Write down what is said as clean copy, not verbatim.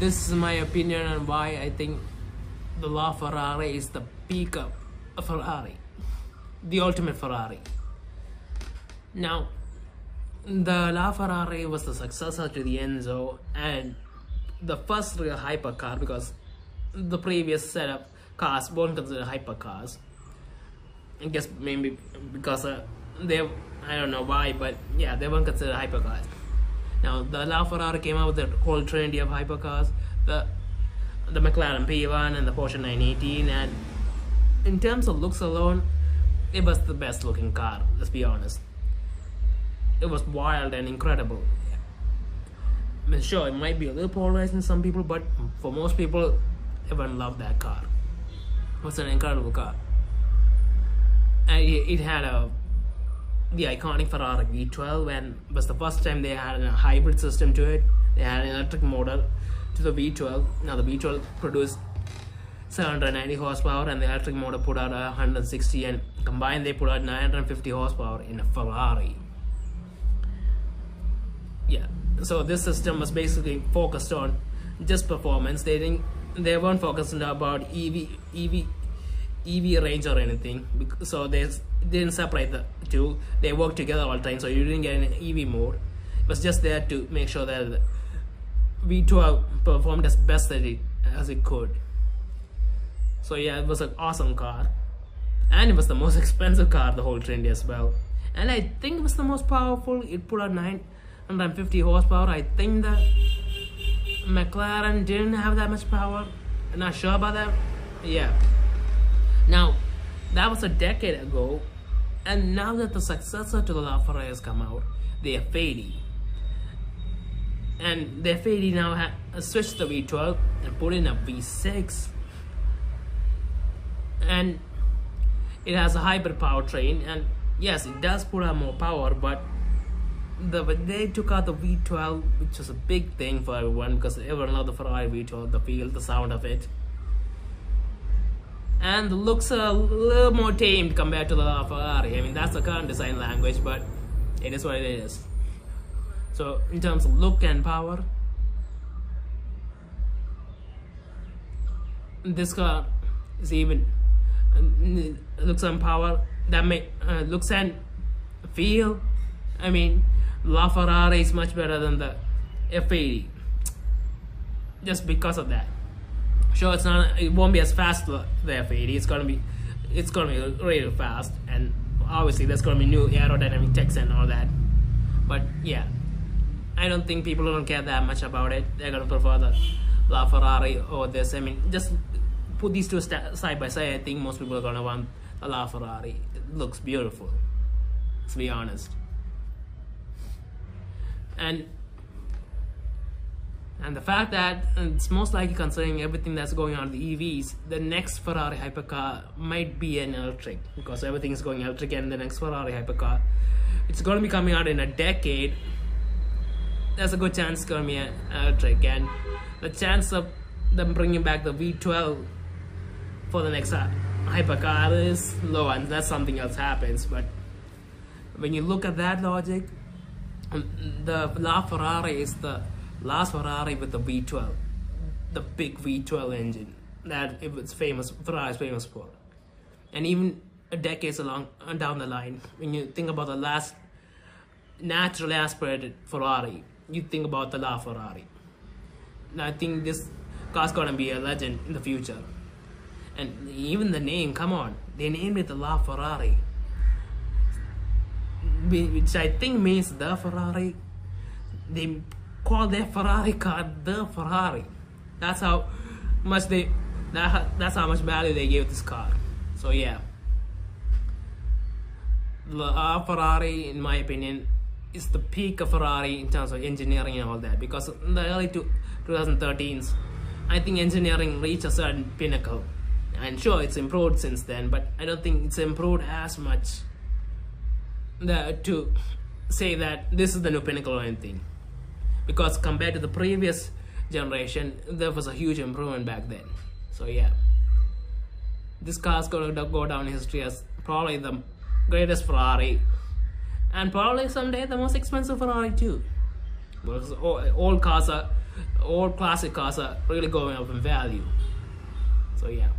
this is my opinion on why I think the LaFerrari is the peak of a Ferrari, the ultimate Ferrari. Now, the LaFerrari was the successor to the Enzo and the first real hypercar, because the previous set of cars weren't considered hypercars. I guess maybe because I don't know why, but yeah, they weren't considered hypercars. Now the LaFerrari came out with the whole trinity of hypercars, the McLaren P1 and the Porsche 918, and in terms of looks alone, it was the best looking car, let's be honest. It was wild and incredible. I mean, sure, it might be a little polarizing to some people, but for most people, everyone loved that car. It was an incredible car. And it had the iconic Ferrari V12, and it was the first time they had a hybrid system to it. They had an electric motor to the V12. Now the V12 produced 790 horsepower and the electric motor put out 160, and combined they put out 950 horsepower in a Ferrari. Yeah, so this system was basically focused on just performance. They weren't focused about EV range or anything, so they didn't separate the two. They worked together all the time, so you didn't get an EV mode. It was just there to make sure that the V12 performed as best as it could. So yeah, it was an awesome car, and it was the most expensive car of the whole trend as well. And I think it was the most powerful. It put out 950 horsepower. I think the McLaren didn't have that much power. I'm not sure about that. Yeah. Now, that was a decade ago, and now that the successor to the LaFerrari has come out, the F80, and the F80 now has switched the V12 and put in a V6, and it has a hybrid powertrain, and yes, it does put out more power, but they took out the V12, which was a big thing for everyone, because everyone loved the Ferrari V12, the feel, the sound of it. And the looks are a little more tamed compared to the LaFerrari. I mean, that's the current design language, but it is what it is. So in terms of look and power, this car is even looks and power that looks and feel. I mean, LaFerrari is much better than the F80, just because of that. Sure, it won't be as fast as the F80. It's gonna be really fast, and obviously there's gonna be new aerodynamic techs and all that. But yeah, I don't think people don't care that much about it. They're gonna prefer the LaFerrari over this. I mean, just put these two side by side. I think most people are gonna want the LaFerrari. It looks beautiful, to be honest. And the fact that it's most likely, considering everything that's going on with the EVs, the next Ferrari hypercar might be an electric, because everything is going electric, and the next Ferrari hypercar, it's going to be coming out in a decade. There's a good chance it's going to be an electric, and the chance of them bringing back the V12 for the next hypercar is low, unless something else happens. But when you look at that logic, the LaFerrari is the last Ferrari with the V12, the big V12 engine that it was Ferrari's famous for. And even decades down the line, when you think about the last naturally aspirated Ferrari, you think about the LaFerrari. And I think this car's gonna be a legend in the future. And even the name, come on, they named it the LaFerrari, which I think means the Ferrari. They call their Ferrari car the Ferrari. That's how much that's how much value they gave this car. So yeah, the Ferrari, in my opinion, is the peak of Ferrari in terms of engineering and all that, because in the early 2013s, I think engineering reached a certain pinnacle. And sure, it's improved since then, but I don't think it's improved as much to say that this is the new pinnacle or anything. Because compared to the previous generation, there was a huge improvement back then. So yeah, this car's going to go down in history as probably the greatest Ferrari, and probably someday the most expensive Ferrari too. Because all cars are all classic cars are really going up in value. So yeah.